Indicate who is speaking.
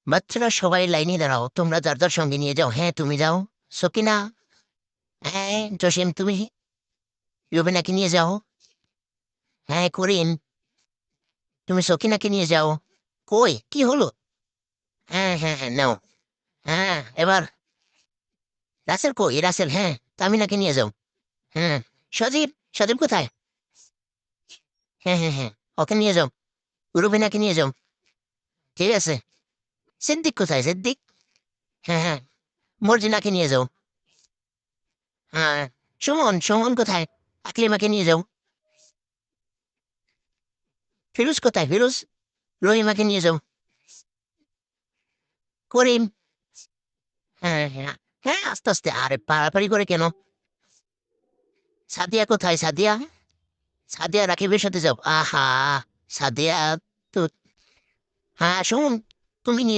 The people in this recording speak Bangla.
Speaker 1: বাচ্চারা সবাই লাইনে দাঁড়াও, তোমরা যার যার সঙ্গে নিয়ে যাও। হ্যাঁ, তুমি যাও। সকিনা। হ্যাঁ, জসিম, তুমি রুবিনাকে নিয়ে যাও। হ্যাঁ, করিম, তুমি সকিনাকে নিয়ে যাও। কই, কি হলো? হ্যাঁ, হ্যাঁ, হ্যাঁ, নাও। হ্যাঁ, এবার রাসেল কই? রাসেল, হ্যাঁ, তামিনাকে নিয়ে যাও। হ্যাঁ, সজীব, সজীব কোথায়? হ্যাঁ, হ্যাঁ, হ্যাঁ, ওকে নিয়ে যাও। রুবিনাকে নিয়ে যাও। ঠিক আছে। সিদ্দিক কোথায়? সিদ্দিক। হ্যাঁ, হ্যাঁ, মর্জিনাকে নিয়ে যাও। হ্যাঁ, সুমন, সুমন কোথায়? আকলিমাকে নিয়ে যাও। ফিরোজ কোথায়? ফিরোজ, রহিমাকে নিয়ে যাও। করিম। হ্যাঁ, হ্যাঁ, হ্যাঁ, আস্তে আস্তে, আরে পাড়াপাড়ি করে কেন? সাদিয়া কোথায়? সাদিয়া, সাদিয়া রাকিবের সাথে যাও। আহা, সাদিয়া তো, হ্যাঁ, শোন, তুমি নিয়ে